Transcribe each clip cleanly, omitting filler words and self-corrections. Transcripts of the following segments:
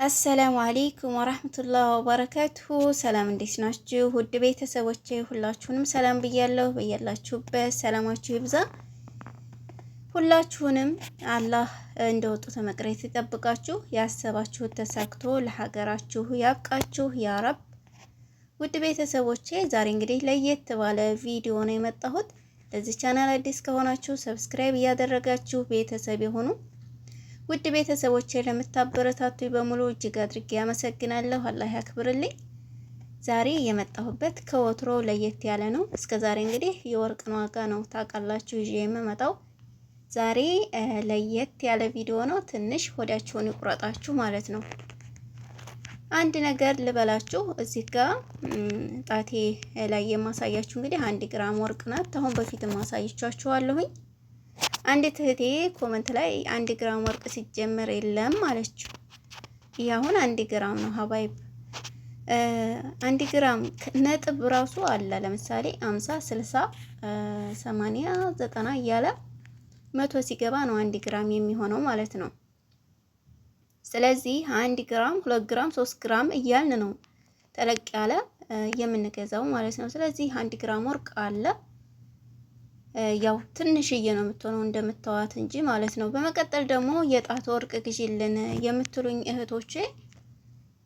አሰላሙ አለይኩም ወራህመቱላሂ ወበረካቱሁ። ሰላም እንዴት ናችሁ? ውድ ቤተሰቦቼ ሁላችሁንም ሰላም ብያለሁ። በያላችሁበት ሰላማችሁ ይብዛ። ሁላችሁንም አላህ እንደወጡት መቅረት ይጠብቃችሁ፣ ያሰባችሁት ተሳክቶ ለሀገራችሁ ያብቃችሁ ያ ረብ። ውድ ቤተሰቦቼ ዛሬ እንግዲህ ለየት ባለ ቪዲዮ ነው የመጣሁት። ለዚህ ቻናል አዲስ ከሆናችሁ ሰብስክራይብ እያደረጋችሁ ቤተሰብ የሆኑ ውድ ቤተሰቦቼ ለምታበረታቱ በሙሉ እጅግ አድርጌ አመሰግናለሁ። አላህ ያክብርልኝ። ዛሬ የመጣሁበት ከወትሮ ለየት ያለ ነው። እስከ ዛሬ እንግዲህ የወርቅን ዋጋ ነው ታውቃላችሁ ይዤ የምመጣው። ዛሬ ለየት ያለ ቪዲዮ ነው። ትንሽ ሆዳችሁን ይቁረጣችሁ ማለት ነው። አንድ ነገር ልበላችሁ። እዚህ ጋር ጣቴ ላይ የማሳያችሁ እንግዲህ 1 ግራም ወርቅ ናት። አሁን በፊት ማሳይቻችኋለሁኝ። አንዲት እህቴ ኮመንት ላይ 1 ግራም ወርቅ ሲጀመር የለም አለችው። ይሄ አሁን 1 ግራም ነው ሀባይብ። 1 ግራም ነጥብ ራሱ አለ። ለምሳሌ 50 60 80 90 እያለ 100 ሲገባ ነው 1 ግራም የሚሆነው ማለት ነው። ስለዚህ 1 ግራም 2 ግራም 3 ግራም እያልን ነው ተለቅ ያለ የምንገዛው ማለት ነው። ስለዚህ 1 ግራም ወርቅ አለ። ያው ትንሽዬ ነው የምትሆነው እንደምታዋት እንጂ ማለት ነው። በመቀጠል ደግሞ የጣት ወርቅ ግዢልን የምትሉኝ እህቶቼ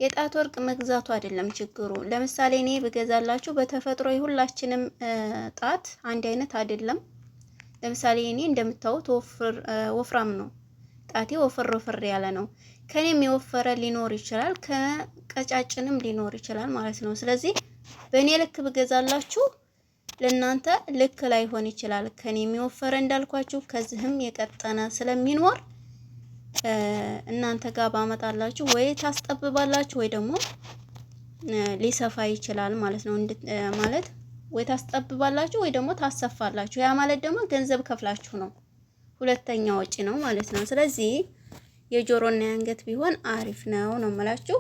የጣት ወርቅ መግዛቱ አይደለም ችግሩ። ለምሳሌ እኔ ብገዛላችሁ በተፈጥሮ የሁላችንም ጣት አንድ አይነት አይደለም። ለምሳሌ እኔ እንደምታዩት ወፍራም ነው ጣቴ፣ ወፍር ያለ ነው። ከኔም የወፈረ ሊኖር ይችላል፣ ከቀጫጭንም ሊኖር ይችላል ማለት ነው። ስለዚህ በእኔ ልክ ብገዛላችሁ ለእናንተ ልክ ላይሆን ይችላል። ከኔ የሚወፈረ እንዳልኳችሁ ከዚህም የቀጠነ ስለሚኖር እናንተ ጋር ባመጣላችሁ ወይ ታስጠብባላችሁ ወይ ደግሞ ሊሰፋ ይችላል ማለት ነው። ማለት ወይ ታስጠብባላችሁ ወይ ደግሞ ታሰፋላችሁ። ያ ማለት ደግሞ ገንዘብ ከፍላችሁ ነው፣ ሁለተኛ ወጪ ነው ማለት ነው። ስለዚህ የጆሮና የአንገት ቢሆን አሪፍ ነው ነው የምላችሁ።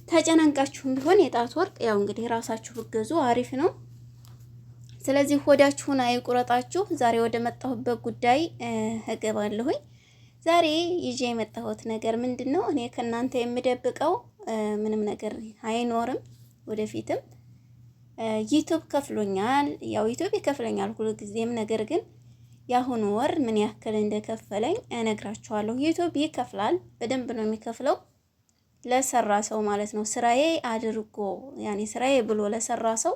ተጨናንቃችሁም ቢሆን የጣት ወርቅ ያው እንግዲህ ራሳችሁ ብገዙ አሪፍ ነው። ስለዚህ ሆዳችሁን አይቁረጣችሁ። ዛሬ ወደ መጣሁበት ጉዳይ እገባለሁኝ። ዛሬ ይዤ የመጣሁት ነገር ምንድነው? እኔ ከእናንተ የምደብቀው ምንም ነገር አይኖርም። ወደፊትም ዩቲዩብ ከፍሎኛል። ያው ዩቲዩብ ይከፍለኛል ሁልጊዜም። ነገር ግን የአሁኑ ወር ምን ያክል እንደከፈለኝ እነግራችኋለሁ። ዩቲዩብ ይከፍላል፣ በደንብ ነው የሚከፍለው ለሰራ ሰው ማለት ነው። ስራዬ አድርጎ ያኔ ስራዬ ብሎ ለሰራ ሰው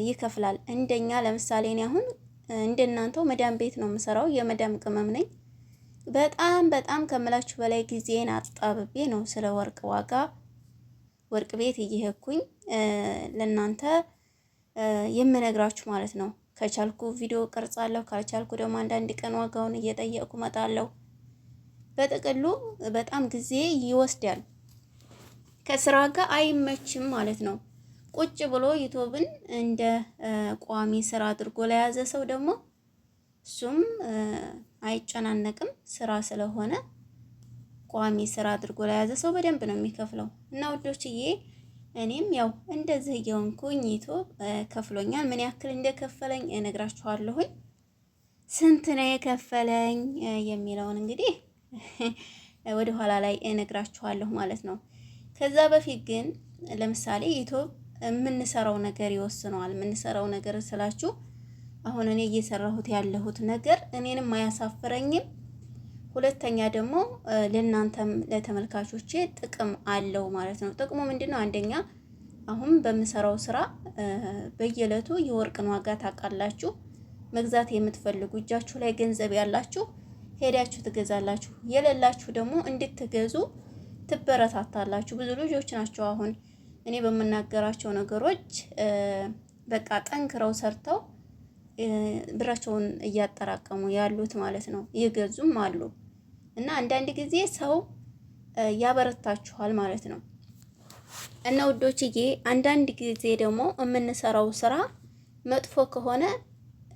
ይከፍላል። እንደኛ ለምሳሌ እኔ አሁን እንደናንተው መዳም ቤት ነው የምሰራው፣ የመዳም ቅመም ነኝ። በጣም ከምላችሁ በላይ ጊዜን አጣብቤ ነው ስለ ወርቅ ዋጋ ወርቅ ቤት እየሄድኩኝ ለናንተ የምነግራችሁ ማለት ነው። ከቻልኩ ቪዲዮ ቀርጻለሁ፣ ካልቻልኩ ደግሞ አንዳንድ ቀን ዋጋውን እየጠየቅኩ መጣለሁ። በጥቅሉ በጣም ጊዜ ይወስዳል፣ ከስራ ጋር አይመችም ማለት ነው። ቁጭ ብሎ ዩቲዩብን እንደ ቋሚ ስራ አድርጎ ለያዘ ሰው ደግሞ እሱም አይጨናነቅም። ስራ ስለሆነ ቋሚ ስራ አድርጎ ለያዘ ሰው በደንብ ነው የሚከፍለው። እና ውዶችዬ እኔም ያው እንደዚህ እየሆንኩኝ ዩቲዩብ ከፍሎኛል። ምን ያክል እንደከፈለኝ እነግራችኋለሁኝ። ስንት ነው የከፈለኝ የሚለውን እንግዲህ ወደ ኋላ ላይ እነግራችኋለሁ ማለት ነው። ከዛ በፊት ግን ለምሳሌ ዩቲዩብ የምንሰራው ነገር ይወስነዋል። የምንሰራው ነገር ስላችሁ አሁን እኔ እየሰራሁት ያለሁት ነገር እኔንም አያሳፍረኝም። ሁለተኛ ደግሞ ለእናንተም ለተመልካቾቼ ጥቅም አለው ማለት ነው። ጥቅሙ ምንድነው? አንደኛ አሁን በምሰራው ስራ በየዕለቱ የወርቅን ዋጋ ታውቃላችሁ። መግዛት የምትፈልጉ እጃችሁ ላይ ገንዘብ ያላችሁ ሄዳችሁ ትገዛላችሁ፣ የሌላችሁ ደግሞ እንድትገዙ ትበረታታላችሁ። ብዙ ልጆች ናቸው አሁን እኔ በምናገራቸው ነገሮች በቃ ጠንክረው ሰርተው ብራቸውን እያጠራቀሙ ያሉት ማለት ነው። እየገዙም አሉ። እና አንዳንድ ጊዜ ሰው ያበረታችኋል ማለት ነው። እና ውዶችዬ አንዳንድ ጊዜ ደግሞ የምንሰራው ስራ መጥፎ ከሆነ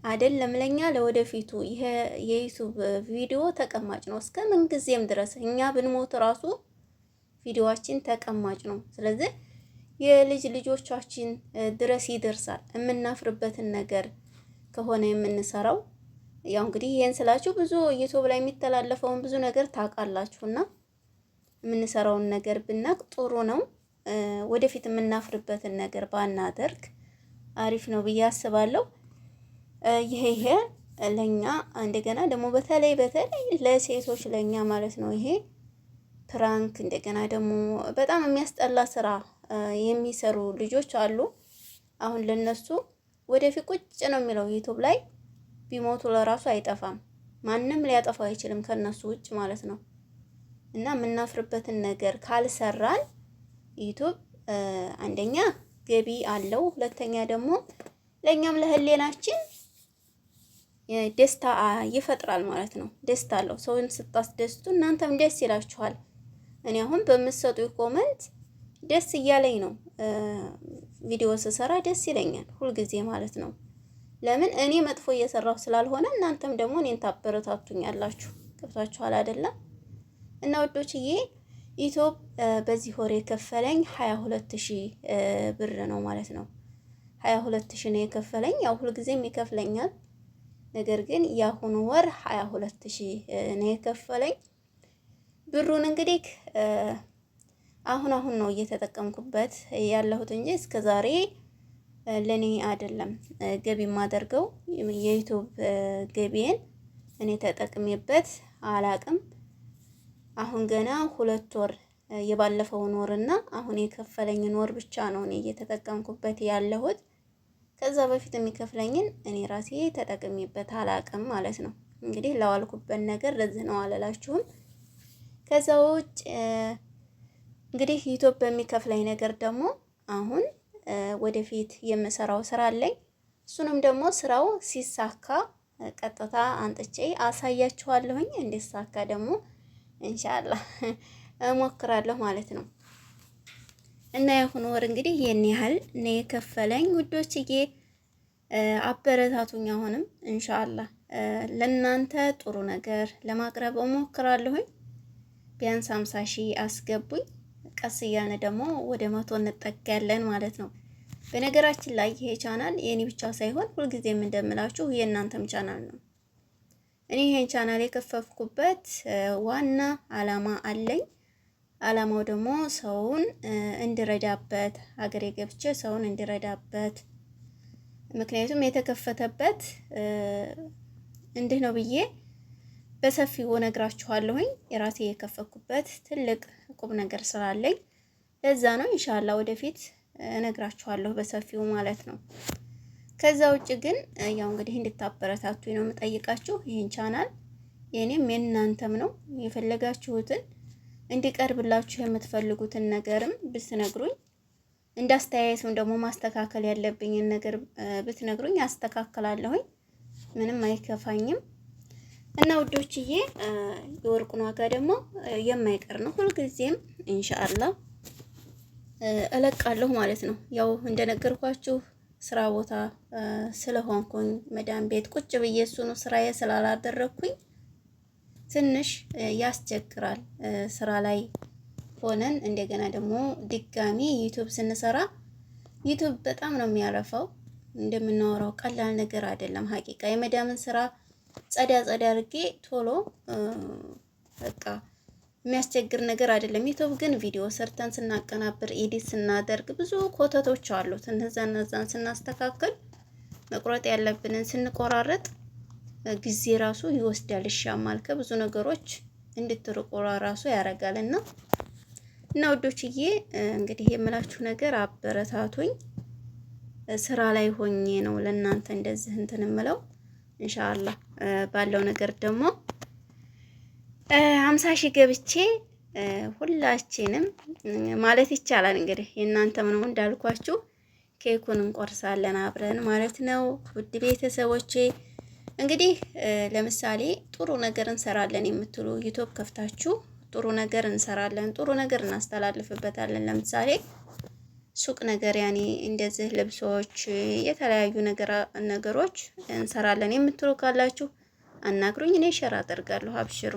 አይደለም ለኛ ለወደፊቱ ይሄ የዩቲዩብ ቪዲዮ ተቀማጭ ነው እስከ ምን ጊዜም ድረስ። እኛ ብንሞት ራሱ ቪዲዮአችን ተቀማጭ ነው። ስለዚህ የልጅ ልጆቻችን ድረስ ይደርሳል። የምናፍርበትን ነገር ከሆነ የምንሰራው ያው እንግዲህ ይሄን ስላችሁ ብዙ ዩቲዩብ ላይ የሚተላለፈውን ብዙ ነገር ታውቃላችሁና የምንሰራውን ነገር ብናቅ ጥሩ ነው። ወደፊት የምናፍርበትን ነገር ባናደርግ አሪፍ ነው ብዬ አስባለሁ። ይሄ ለኛ እንደገና ደግሞ በተለይ ለሴቶች ለኛ ማለት ነው ይሄ ፕራንክ እንደገና ደግሞ በጣም የሚያስጠላ ስራ የሚሰሩ ልጆች አሉ። አሁን ለነሱ ወደፊት ቁጭ ነው የሚለው ዩቲዩብ ላይ ቢሞቱ ለራሱ አይጠፋም። ማንም ሊያጠፋው አይችልም ከነሱ ውጭ ማለት ነው። እና የምናፍርበትን ነገር ካልሰራን ዩቲዩብ አንደኛ ገቢ አለው፣ ሁለተኛ ደግሞ ለኛም ለህሌናችን ደስታ ይፈጥራል ማለት ነው። ደስታ አለው። ሰውን ስታስደስቱ እናንተም ደስ ይላችኋል። እኔ አሁን በምትሰጡ ኮመንት ደስ እያለኝ ነው። ቪዲዮ ስሰራ ደስ ይለኛል ሁልጊዜ ማለት ነው። ለምን እኔ መጥፎ እየሰራሁ ስላልሆነ እናንተም ደግሞ እኔን ታበረታቱኛላችሁ። ገብታችኋል አይደለም? እና ወዶችዬ ዩቲዩብ በዚህ ወር የከፈለኝ 22000 ብር ነው ማለት ነው። 22000 ነው የከፈለኝ። ያው ሁልጊዜም ይከፍለኛል። ነገር ግን የአሁኑ ወር 22000 ነው የከፈለኝ። ብሩን እንግዲህ አሁን ነው እየተጠቀምኩበት ያለሁት እንጂ እስከዛሬ ለኔ አይደለም ገቢ የማደርገው። የዩቲዩብ ገቢዬን እኔ ተጠቅሜበት አላቅም። አሁን ገና 2 ወር የባለፈውን ወርና አሁን የከፈለኝን ወር ብቻ ነው እኔ እየተጠቀምኩበት ያለሁት። ከዛ በፊት የሚከፍለኝን እኔ ራሴ ተጠቅሜበት አላቅም ማለት ነው። እንግዲህ ለዋልኩበት ነገር ለዚህ ነው አላላችሁም። ከዛ ውጭ እንግዲህ ዩቲዩብ በሚከፍለኝ ነገር ደግሞ አሁን ወደፊት የምሰራው ስራ አለኝ። እሱንም ደግሞ ስራው ሲሳካ ቀጥታ አንጥቼ አሳያችኋለሁኝ። እንዲሳካ ደግሞ ኢንሻአላህ እሞክራለሁ ማለት ነው። እና የአሁኑ ወር እንግዲህ ይሄን ያህል ነው የከፈለኝ ውዶችዬ። አበረታቱኝ። አሁንም ኢንሻአላህ ለእናንተ ጥሩ ነገር ለማቅረብ እሞክራለሁኝ። ቢያንስ 50,000 አስገቡኝ። ቀስ እያልን ደግሞ ወደ 100 እንጠጋለን ማለት ነው። በነገራችን ላይ ይሄ ቻናል የኔ ብቻ ሳይሆን ሁልጊዜም እንደምላችሁ የእናንተም ቻናል ነው። እኔ ይሄን ቻናል የከፈትኩበት ዋና አላማ አለኝ። አላማው ደግሞ ሰውን እንድረዳበት፣ ሀገሬ ገብቼ ሰውን እንድረዳበት። ምክንያቱም የተከፈተበት እንዲህ ነው ብዬ በሰፊው እነግራችኋለሁኝ። የራሴ የከፈትኩበት ትልቅ ቁም ነገር ስላለኝ ለዛ ነው። ኢንሻአላህ ወደፊት እነግራችኋለሁ በሰፊው ማለት ነው። ከዛ ውጭ ግን ያው እንግዲህ እንድታበረታቱኝ ነው የምጠይቃችሁ። ይሄን ቻናል የኔም የእናንተም ነው። የፈለጋችሁትን እንዲቀርብላችሁ የምትፈልጉትን ነገርም ብትነግሩኝ፣ እንዳስተያየትም ደግሞ ማስተካከል ያለብኝን ነገር ብትነግሩኝ አስተካክላለሁኝ። ምንም አይከፋኝም። እና ውዶችዬ የወርቁን ዋጋ ደግሞ የማይቀር ነው። ሁልጊዜም ኢንሻአላህ እለቃለሁ ማለት ነው። ያው እንደነገርኳችሁ ስራ ቦታ ስለሆንኩኝ መዳም ቤት ቁጭ ብዬ እሱኑ ስራዬ ስላላደረኩኝ ትንሽ ያስቸግራል። ስራ ላይ ሆነን እንደገና ደግሞ ድጋሚ ዩቲዩብ ስንሰራ ዩቲዩብ በጣም ነው የሚያለፈው። እንደምናወራው ቀላል ነገር አይደለም። ሀቂቃ የመዳምን ስራ ጸዳ አድርጌ ቶሎ በቃ የሚያስቸግር ነገር አይደለም። ዩቲዩብ ግን ቪዲዮ ሰርተን ስናቀናብር ኤዲት ስናደርግ ብዙ ኮተቶች አሉት። እነዛን ስናስተካክል መቁረጥ ያለብንን ስንቆራረጥ ጊዜ ራሱ ይወስዳል፣ ይሻማል። ከብዙ ነገሮች እንድትርቁ ራሱ ያደርጋልና እና ውዶችዬ እንግዲህ የምላችሁ ነገር አበረታቱኝ። ስራ ላይ ሆኜ ነው ለእናንተ እንደዚህ እንትን እምለው። ኢንሻአላህ ባለው ነገር ደግሞ 50,000 ገብቼ ሁላችንም ማለት ይቻላል እንግዲህ የእናንተም ነው እንዳልኳችሁ ኬኩን እንቆርሳለን አብረን ማለት ነው። ውድ ቤተሰቦቼ እንግዲህ ለምሳሌ ጥሩ ነገር እንሰራለን የምትሉ ዩቲዩብ ከፍታችሁ ጥሩ ነገር እንሰራለን፣ ጥሩ ነገር እናስተላልፍበታለን። ለምሳሌ ሱቅ ነገር ያኔ እንደዚህ ልብሶች፣ የተለያዩ ነገሮች እንሰራለን የምትሉ ካላችሁ አናግሩኝ፣ እኔ ሸር አደርጋለሁ። አብሽሩ።